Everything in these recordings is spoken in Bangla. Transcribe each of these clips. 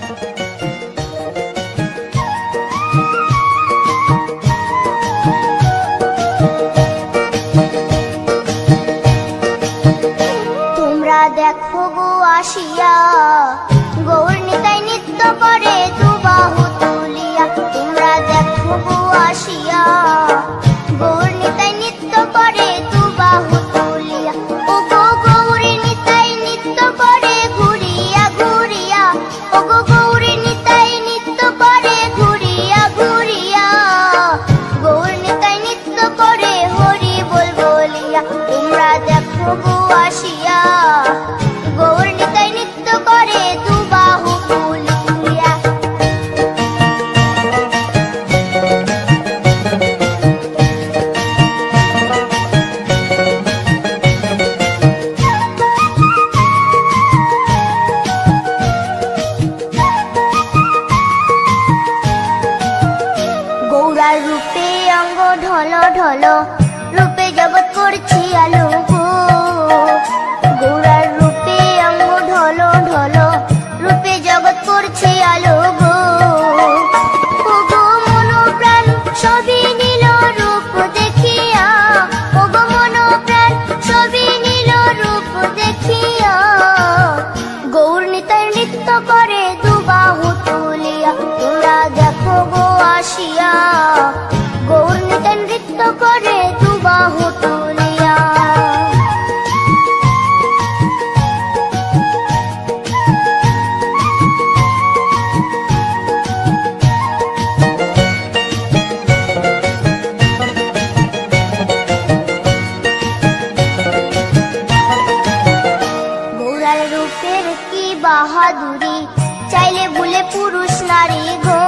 তোমরা দেখো গো আসিয়া গৌর নিতাই নৃত্য করে দুবাহু তুলিয়া। তোমরা দেখো গো আসিয়া গৌর নিতাই নৃত্য করে দুবাহু তুলিয়া। ও গো গৌরী নিতাই নৃত্য করে ঘুরিয়া ঘুরিয়া। ও গো গৌরী নিতাই নৃত্য করে ঘুরিয়া ঘুরিয়া। গৌর নিতাই নৃত্য করে হরি বল বলিয়া। তোমরা দেখো গো আসিয়া গৌর নিতাই নৃত্য করে দুবাহু তুলিয়া। গৌরার রূপে অঙ্গ ঢল ঢল, রূপে জগৎ করছি আলো গো। গৌরার রূপে অঙ্গ ঢল ঢল, রূপে জগৎ করছি আলো গো। ও গো মন প্রাণ সবই নীল রূপ দেখিয়া। ও গো মন প্রাণ সবই নীল রূপ দেখিয়া। গৌর নিতাই নৃত্য করে দুবাহু তুলিয়া। তোমরা দেখো গো আসিয়া গৌর নিতাই নৃত্য করে দুবাহু তুলিয়া। গৌরার রূপের কি বাহাদুরি, চাইলে ভুলে পুরুষ নারী গো।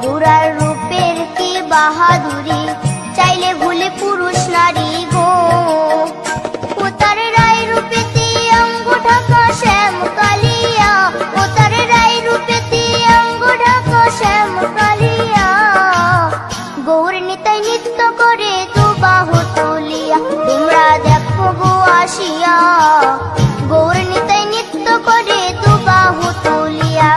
গৌরার রূপের কি বাহাদুরি, চাইলে ভুলে পুরুষ নারী গো। ও তার রায় রূপেতে অঙ্গ ঢাকা শ্যাম কালিয়া। ও তার রায় রূপেতে অঙ্গ ঢাকা শ্যাম কালিয়া। গৌর নিতাই নৃত্য করে দুবাহু তুলিয়া। তোমরা দেখো গো আসিয়া গৌর নিতাই নৃত্য করে দুবাহু তুলিয়া।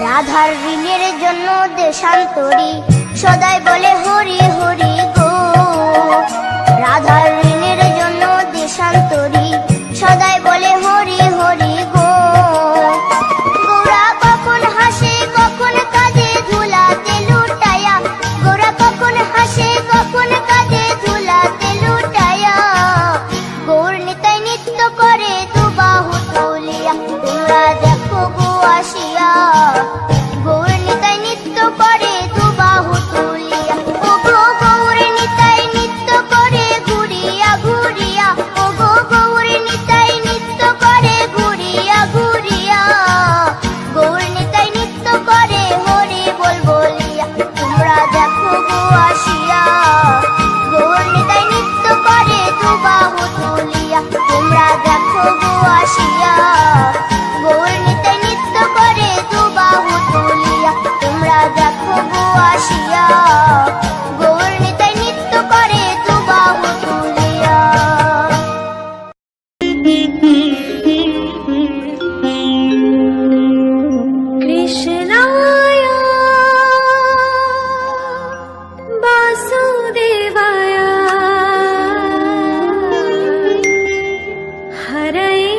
রাধার ঋণের জন্য দেশান্তরী সদাই বলে হরি হরি গো। রাধার ঋণের জন্য দেশান্তরী সদাই বলে হরি হরি গো। গৌরা কখন হাসে কখন কাঁদে ধুলাতে লুটায়া। গৌরা কখন হাসে কখন কাঁদে ধুলাতে লুটায়া। গৌর নিতাই নৃত্য করে দুবাহু তুলিয়া। তোমরা দেখো গো আসিয়া গৌর নিতাই নৃত্য করে দুবাহু তুলিয়া। ও গো গৌর নিতাই নৃত্য করে ঘুরিয়া ঘুরিয়া। ও গো গৌর নিতাই নৃত্য করে ঘুরিয়া ঘুরিয়া। গৌর নিতাই নৃত্য করে হরি বল বলিয়া। তোমরা দেখো গো আসিয়া গৌর নিতাই নৃত্য করে দুবাহু তুলিয়া। তোমরা দেখো গো আসিয়া গৌর নিতাই নৃত্য করে দুবাহু তুলিয়া। তোমরা দেখো গো আসিয়া গৌর নিতাই নৃত্য করে দুবাহু তুলিয়া। কৃষ্ণায় বাসুদেবায় হরয়ে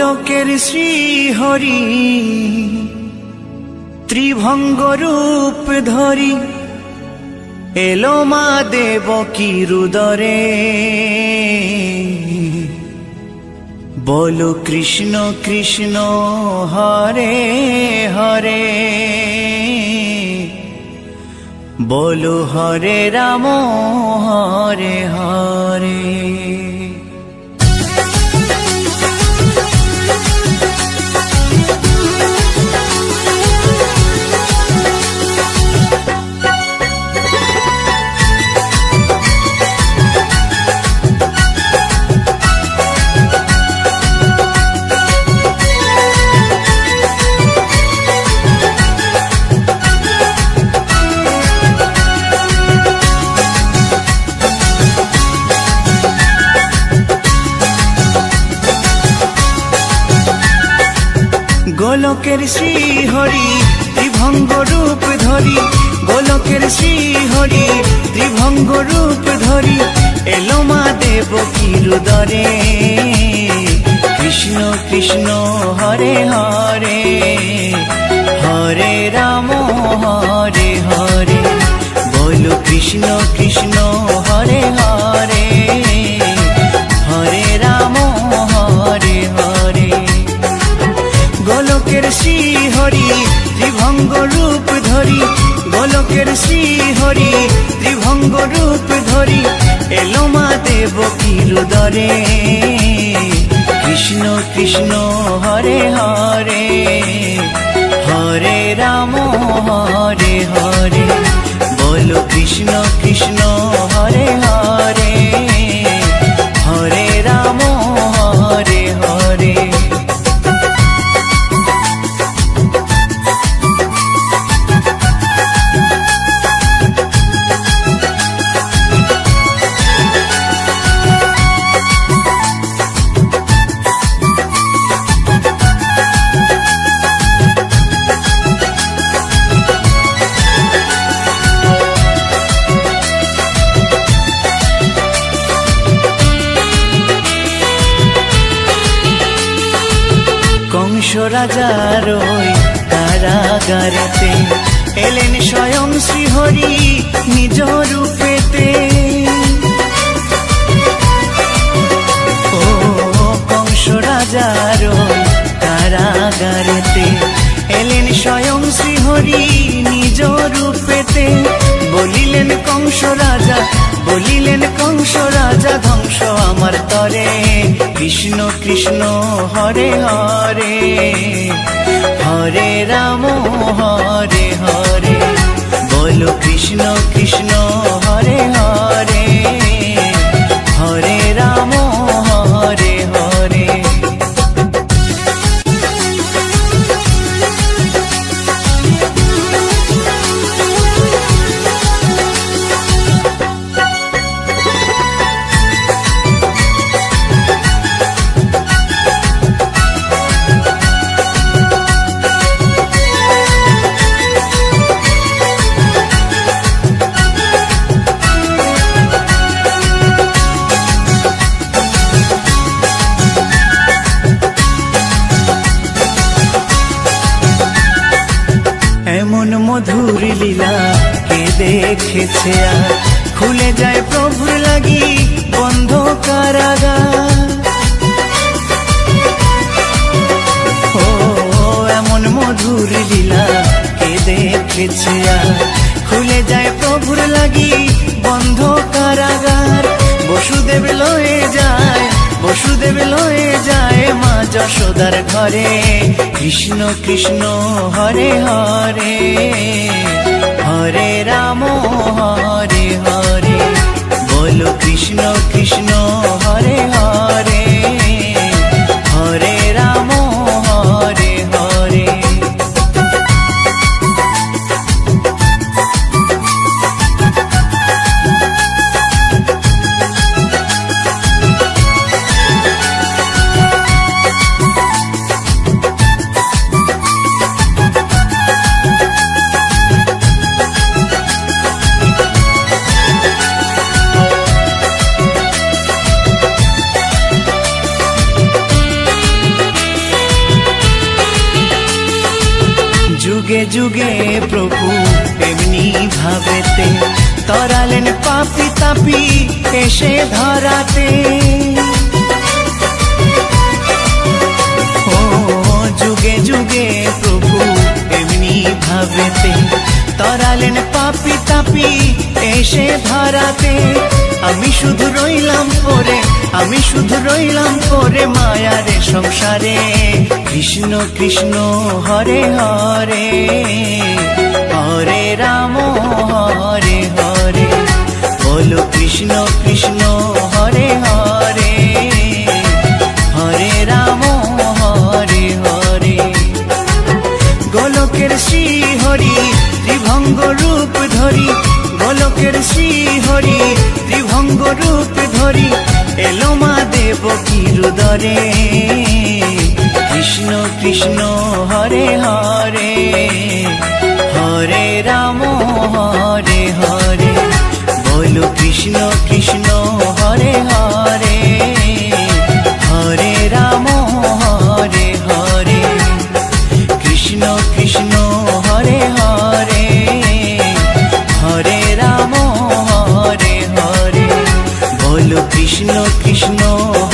গোলকের শ্রী হরি ত্রিভঙ্গ রূপ ধরি এলো মা দেবকীর উদরে। বলো কৃষ্ণ কৃষ্ণ হরে হরে, বলো হরে রাম হরে হরে। গোলকের শ্রী হরি ত্রিভঙ্গ রূপ ধরি, গোলকের শ্রী হরি ত্রিভঙ্গ রূপ ধরি এলো মা দেবকীর উদরে। কৃষ্ণ কৃষ্ণ হরে হরে, হরে রাম হরে হরে। বলো কৃষ্ণ কৃষ্ণ হরে হরে, হরে রাম হরে হরে। গোলকের শ্রী হরি ত্রিভঙ্গ রূপ ধরি, গোলকের শ্রী হরি ত্রিভঙ্গ রূপ ধরি এলো মা দেবকীর উদরে। কৃষ্ণ কৃষ্ণ হরে হরে, হরে রাম হরে হরে। বলো কৃষ্ণ কৃষ্ণ হরে হরে, হরে রাম হরে হরে। কংস রাজার ওই কারাগারেতে এলেন স্বয়ং শ্রীহরি নিজ রূপেতে। ও কংস রাজার ওই কারাগারেতে এলেন স্বয়ং শ্রীহরি নিজ রূপেতে। বলিলেন কংস রাজা, বলিলেন কংস রাজা ধ্বংস আমার তরে। কৃষ্ণ কৃষ্ণ হরে হরে, হরে রাম হরে হরে। বলো কৃষ্ণ কৃষ্ণ হরে হরে, হরে রাম হরে হরে। এমন মধুর লীলা কে দেখেছে আর, খুলে যায় প্রভুর লাগি বন্ধ কারাগার। ও এমন মধুর লীলা কে দেখেছে আর, খুলে যায় প্রভুর লাগি বন্ধ কারাগার। বসুদেব লয়ে যায়, বসুদেব লয়ে যায় মা যশোদার ঘরে। কৃষ্ণ কৃষ্ণ হরে হরে, হরে রাম হরে হরে। বলো কৃষ্ণ কৃষ্ণ হরে হরে, হরে রাম হরে হরে। যুগে যুগে প্রভু এমনি ভাবেতে তরালেন পাপি তাপি এসে ধরাতে। ও যুগে যুগে প্রভু এমনি ভাবেতে তরালেন পাপি তাপি এসে ধরাতে। আমি শুধু রইলাম পরে, আমি শুধু রইলাম পরে মায়ারে সংসারে। কৃষ্ণ কৃষ্ণ হরে হরে, হরে রাম হরে হরে। বলো কৃষ্ণ কৃষ্ণ হরে হরে, হরে রাম হরে হরে। গোলকের শ্রী হরি ত্রিভঙ্গ রূপ ধরি, গোলকের শ্রী হরি ত্রিভঙ্গ রূপ ধরি এলো মা দেবকীর উদরে। কৃষ্ণ কৃষ্ণ হরে হরে, হরে রাম হরে হরে। বলো কৃষ্ণ কৃষ্ণ হরে হরে, হরে রাম হরে হরে। কৃষ্ণ কৃষ্ণ হরে হরে, হরে রাম হরে হরে। বলো কৃষ্ণ কৃষ্ণ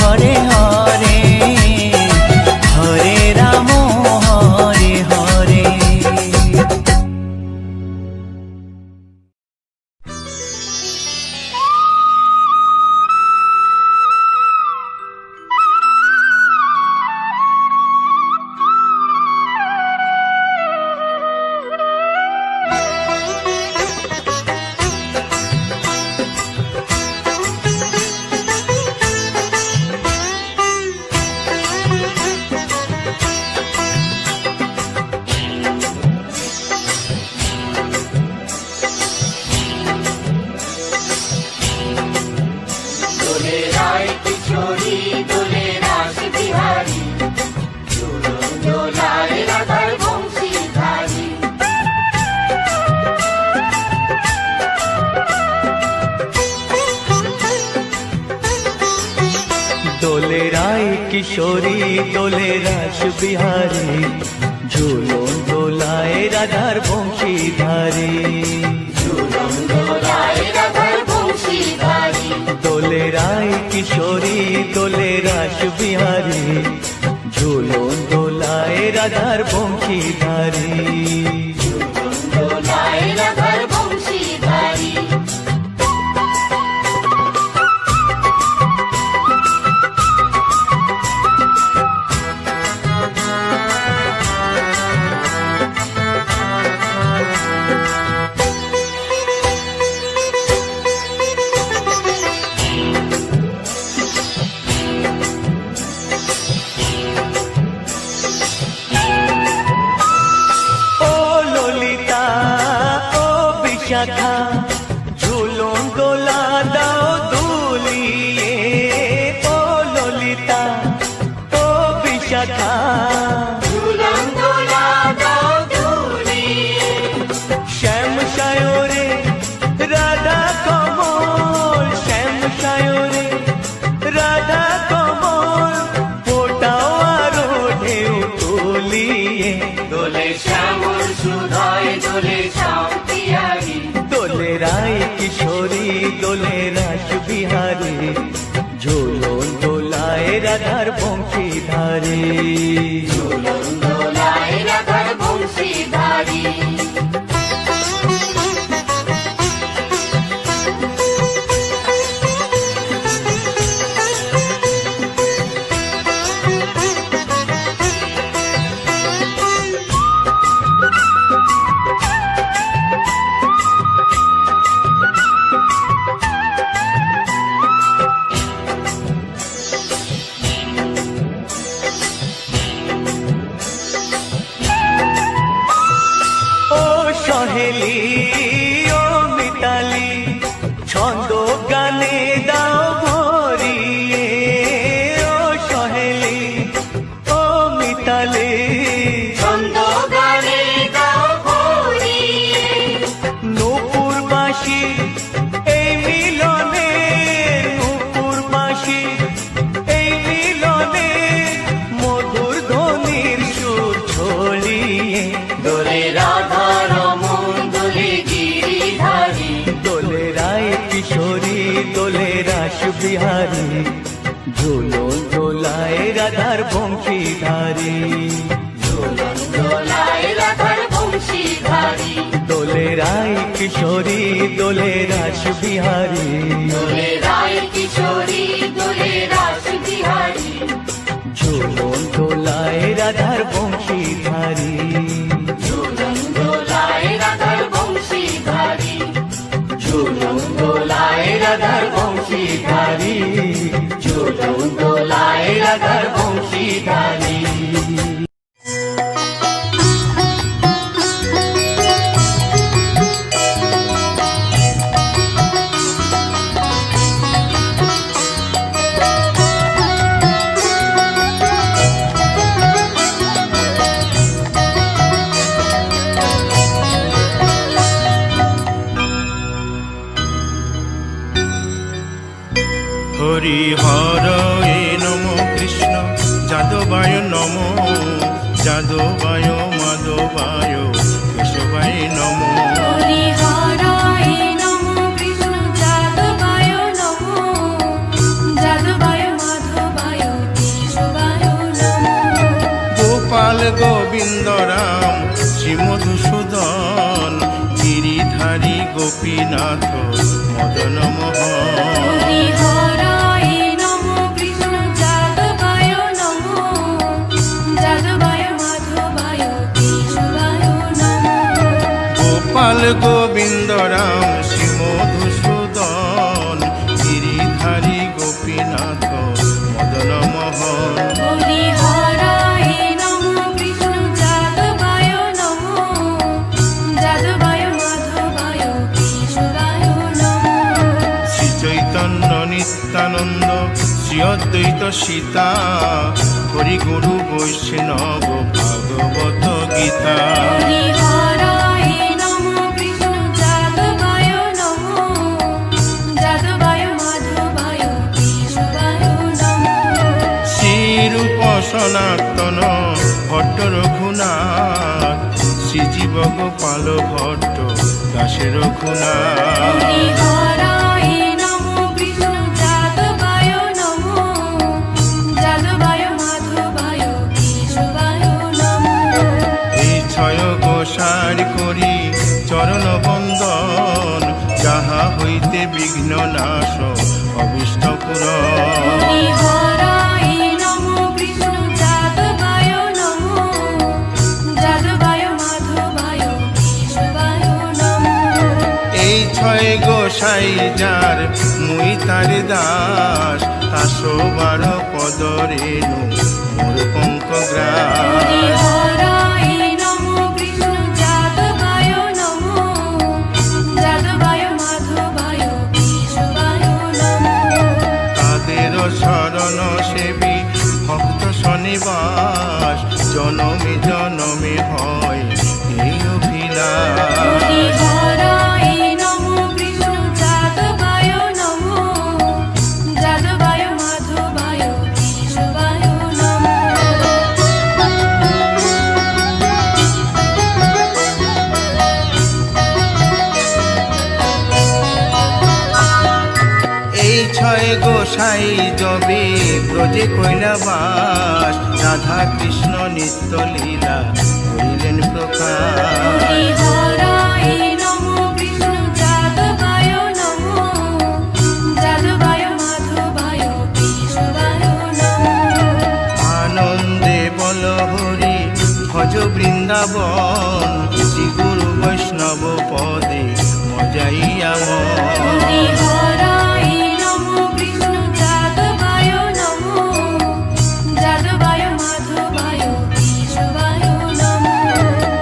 হরে হরে, হরে রাম হরে হরে। দোলে রায় কিশোরী দোলে রাস বিহারী, ঝুলন দোলায় রাধার বংশীধারী। দোলে রায় কিশোরী দোলে রাস বিহারী, ঝুলন দোলায় রাধার বংশীধারী। ঝুলন দোলা দাও দুলিয়ে, ও ললিতা ও বিশাখা। ঝুলন দোলা দাও দুলিয়ে, শ্যাম সায়রে রাধা কমল, শ্যাম সায়রে রাধা কমল। ফোটাও আরো ঢেউ তুলিয়ে, দোলে শ্যামল সুধায় দোলে শ্যাম পিয়ারি। দোলে রায় কিশোরী দোলে রাস বিহারী, ঝুলন দোলায় রাধার বংশীধারী। ঝুলন দোলায় রাধার বংশীধারী। সহেলি ও মিতালি, ছন্দ গানে দাও ভরিয়ে। ও সহেলি ও মিতালি, ছন্দ গানে দাও ভরিয়ে। নূপুর বাঁশি এই মিলনে, নূপুর বাঁশি এই মিলনে, মধুর ধ্বনির সুর ছড়িয়ে। দোলে রাধা বিহারী ঝুলন দোলায় রাধার বংশীধারী ঝুলন দোলায় রাধার বংশীধারী দোলে রায় কিশোরী দোলে রাস বিহারী দোলে রায় কিশোরী দোলে রাস বিহারী ঝুলন দোলায় রাধার বংশীধারী ঝুলন দোলায় রাধার বংশীধারী ঝুলন দোলায় রাধার বংশীধারী ঝুলন দোলায় রাধার বংশীধারী হরি হর এ নম কৃষ্ণ যাদবায় নম যাদবায় মাধবায় কেশবায় নম হরি হরায় নমো কৃষ্ণ যাদবায় নমো যাদবায় মাধবায় কেশবায় নমো গোপাল গোবিন্দ রাম শ্রীমধুসূদন গিরিধারী গোপীনাথ মদন মোহন হরি হরায় নমো কৃষ্ণ যাদবায় নমো যাদবায় মাধবায় কেশবায় নমো গোপাল গোবিন্দ রাম শ্রীমধুসূদন গিরিধারী গোপীনাথ মদন মোহন হরি হরায় নমো কৃষ্ণ যাদবায় নমো যাদবায় মাধবায় কেশবায় নমো শ্রী চৈতন্য নিত্যানন্দ শ্রী অদ্বৈত সীতা হরি গুরু বৈষ্ণব ভাগবত গীতা হরি হরায় নমো কৃষ্ণ যাদবায় নমো যাদবায় মাধবায় কেশবায় নমো শ্রীরূপ সনাতন ভট্ট রঘুনাথ শ্রীজীব গোপাল ভট্ট দাসে রঘুনাথ হরি হরায় নমো কৃষ্ণ যাদবায় নমো যাদবায় মাধবায় কেশবায় নমো এই ছয় গোসার করি চরণ বন্দন যাহা হইতে বিঘ্ন নাশ অভিষ্ট পুরন হরি হরায় নমো কৃষ্ণ যাদবায় নমো যাদবায় মাধবায় কেশবায় নমো এই ছয় গোসাই যার মুই তার দাস তাসবার পদ রেণু মোর পঙ্ক হরি গ্রাস হরায় নমো কৃষ্ণ যাদবায় নমো যাদবায় মাধবায় কেশবায় নমো তাদের শরণ সেবী ভক্ত শনিবাস জনমে জনমে হয় এই অভিলাষ হরি হরায় নমো কৃষ্ণ যাদবায় নমো যাদবায় মাধবায় কেশবায় নমো এই ছয় গোসাই যবে ব্রজে কৈলাবাস রাধা কৃষ্ণ নিত্য লীলা করিলেন প্রকাশ হরি হরায় নমো কৃষ্ণ যাদবায় নমো যাদবায় মাধবায় কেশবায় নমো আনন্দে বল হরি ভজ বৃন্দাবন শ্রী গুরু বৈষ্ণব পদে মজাইয়া হরি হরায় নমো কৃষ্ণ যাদবায় নমো যাদবায় মাধবায় কেশবায় নমো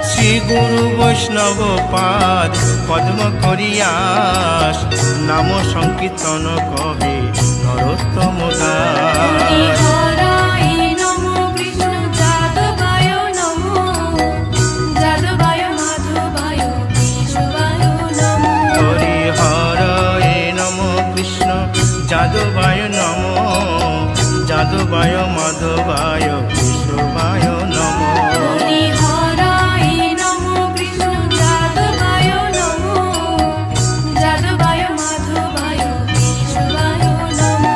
শ্রী গুরু বৈষ্ণব পাদ পদ্ম করিয়াস নাম সংকীর্তন কহে নরোত্তম হরি দাস হরায় নমো কৃষ্ণ যাদবায় নমো যাদবায় মাধবায় কেশবায় নমো হরি হর এ নম কৃষ্ণ যাদবায় নম যাদবায় মাধবায় কেশবায় নম হরি হরায় নমো কৃষ্ণ যাদবায় নমো যাদবায় মাধবায় কেশবায় নমো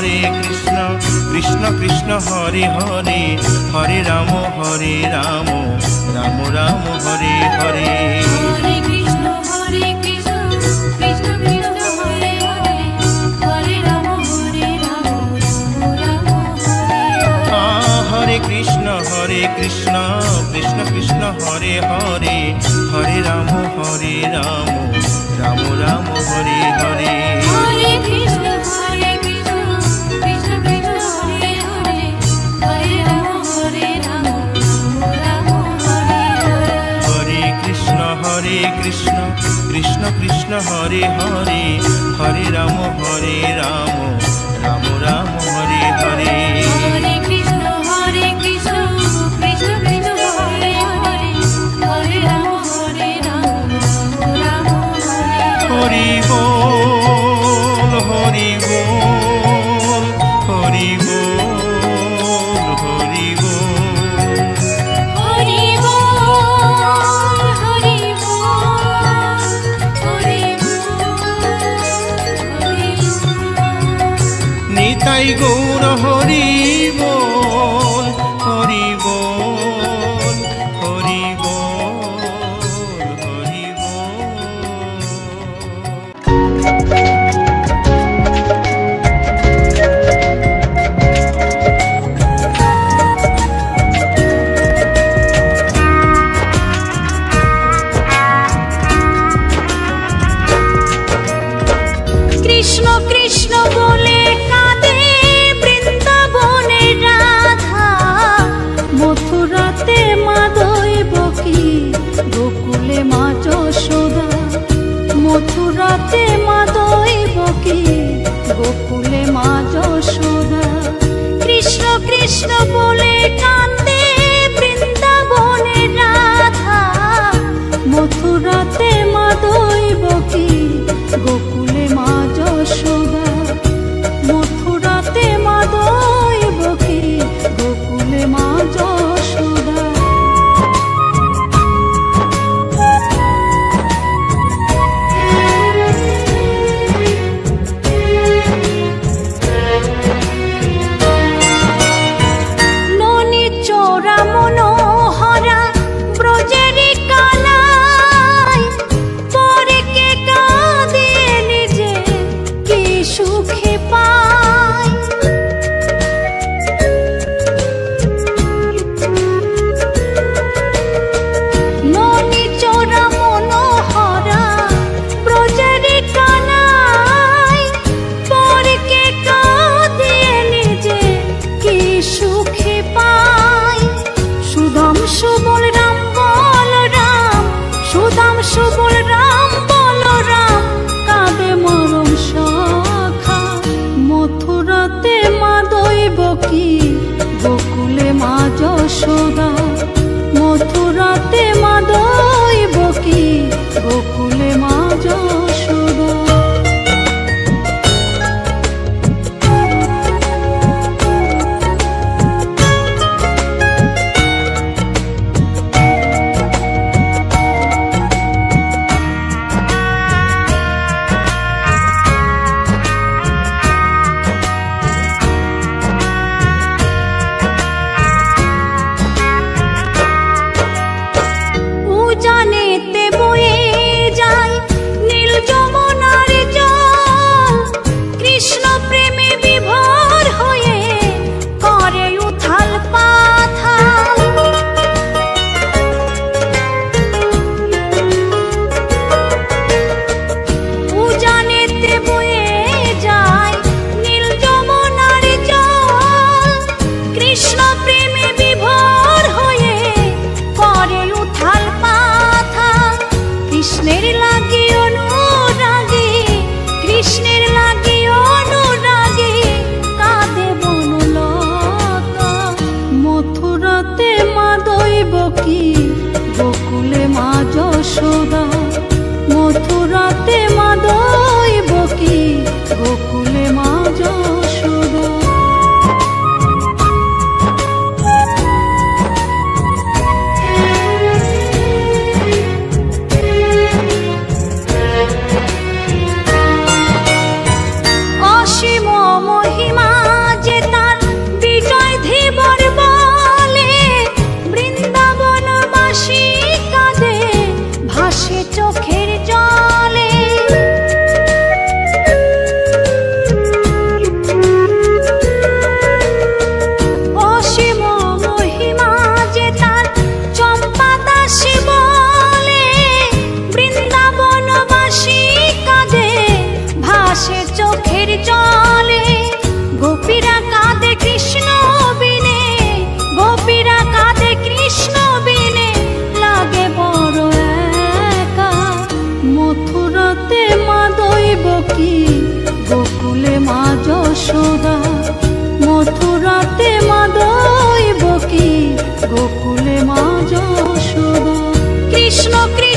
হরে কৃষ্ণ কৃষ্ণ কৃষ্ণ হরে হরে হরে রাম রাম রাম হরে হরে। হরে কৃষ্ণ কৃষ্ণ কৃষ্ণ হরে হরে হরে রাম রাম রাম হরে হরে। হরে কৃষ্ণ কৃষ্ণ কৃষ্ণ হরে হরে হরে রাম রাম রাম হরে হরে। হরে কৃষ্ণ কৃষ্ণ কৃষ্ণ হরে হরে হরে রাম রাম রাম হরে হরে। হরে কৃষ্ণ কৃষ্ণ কৃষ্ণ হরে হরে হরে রাম রাম রাম হরে হরে। হরে কৃষ্ণ কৃষ্ণ কৃষ্ণ হরে হরে হরে রাম রাম হরে হরে। হরি বল হরি বল হরি বল হরি বল। হরি বল হরি বল হরি বল হরি বল। নিতাই গৌর হরি বল হরি বল হরি বল হরি বল। কৃষ্ণ কৃষ্ণ বলে কাঁদে বৃন্দাবনের রাধা, মথুরাতে মা দৈবকী, গোকুলে মা যশোদা। মথুরাতে মা দৈবকী, গোকুলে মা যশোদা। কৃষ্ণ কৃষ্ণ বলে কাঁদে বৃন্দাবনের রাধা, মথুরাতে মা দৈবকী, গোকুলে মা যশোদা। মথুরাতে মা দৈবকী, গোকুলে মা যশোদা। ননি চোরা মনোহরা ব্রজেরি কানাই, পরে কে কাঁদিয়ে নিজে কি সুখে পায়। ননি চোরা মনোহরা ব্রজেরি কানাই, পরে কে কাঁদিয়ে নিজে কি সুখে পায়। সুদাম সুবল রাম বল রাম, সুদাম সুবল রাম বল রাম, কাঁদে মরম সখা। মথুরাতে মা দৈবকী, গোকুলে মা যশোদা। মথুরাতে মা দৈবকী, গোকুলে মা যশোদা। উজানেতে বয়ে যায় নীল যমুনার জল, কৃষ্ণ প্রেমে বিভোর হয়ে করে উথাল পাথাল। উজানেতে বয়ে যায় নীল যমুনার জল, কৃষ্ণ প্রেমে বিভোর হয়ে করে উথাল পাথাল। কৃষ্ণের লাগি অনুরাগী, কৃষ্ণের লাগি অনুরাগী, কাঁদে বনলতা। মথুরাতে মা দৈবকী, গোকুলে মা যশোদা। মথুরাতে মা দৈবকী, গোকুলে মা যশোদা।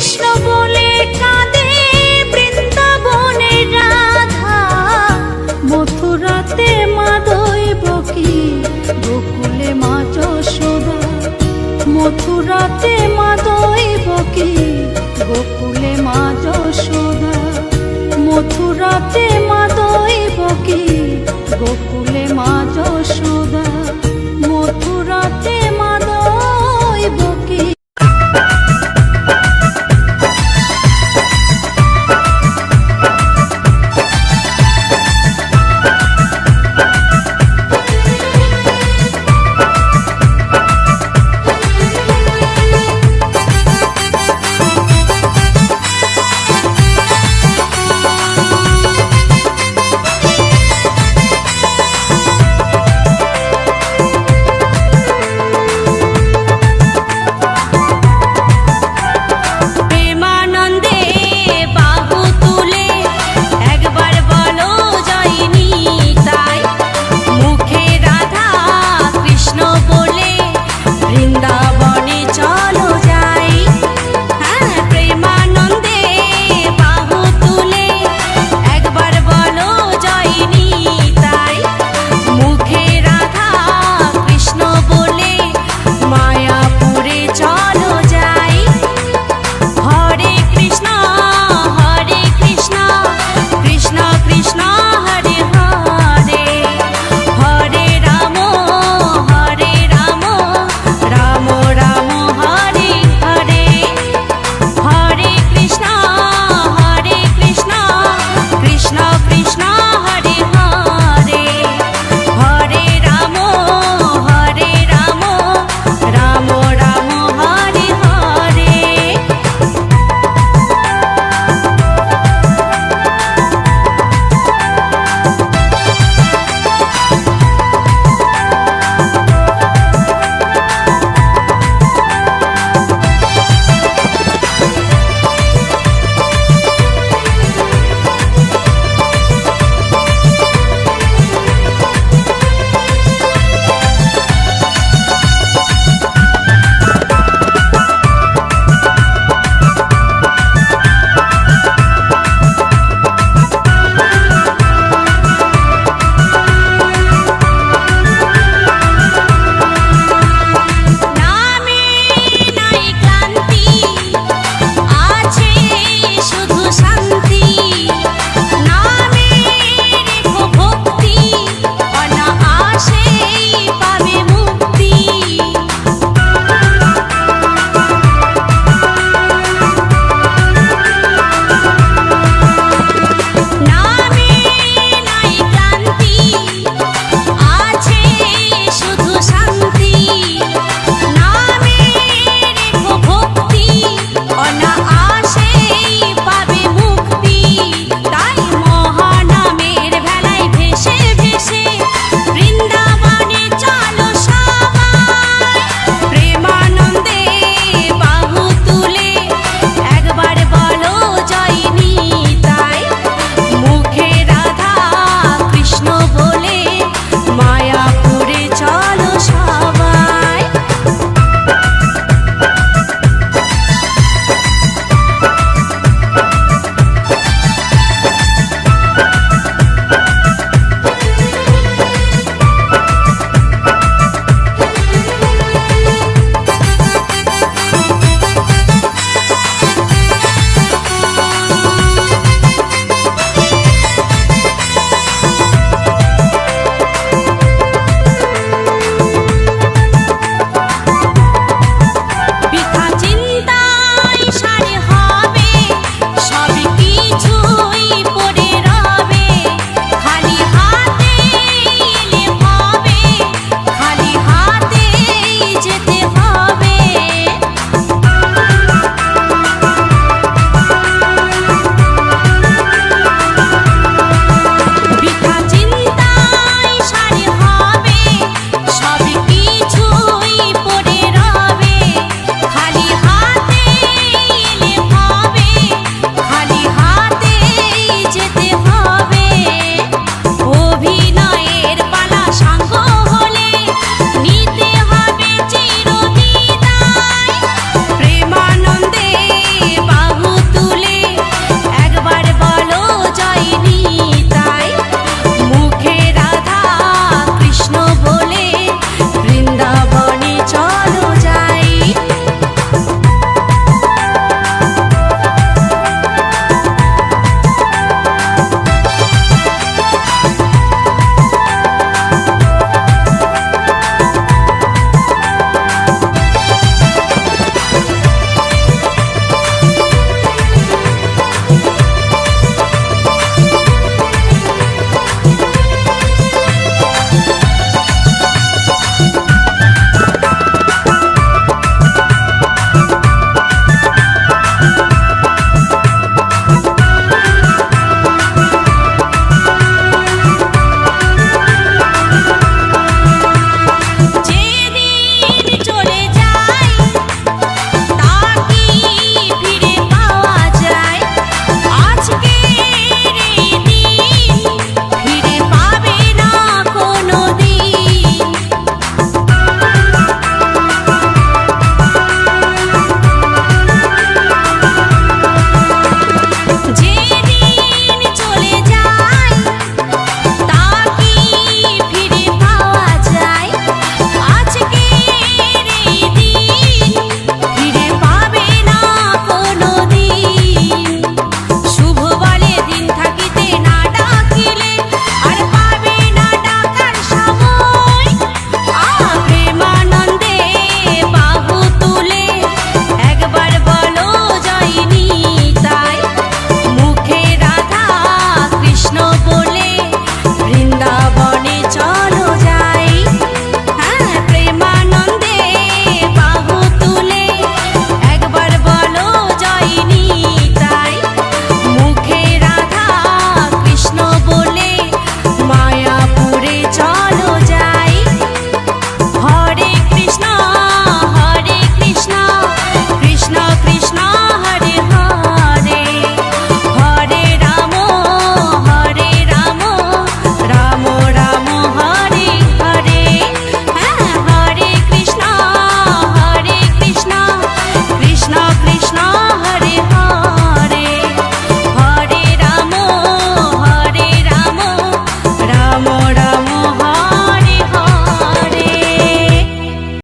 কৃষ্ণ বলে কাঁদে বৃন্দাবনের রাধা, মথুরাতে মা দৈবকী, গোকুলে মা যশোদা। মথুরাতে মা দৈবকী, গোকুলে মা যশোদা। মথুরাতে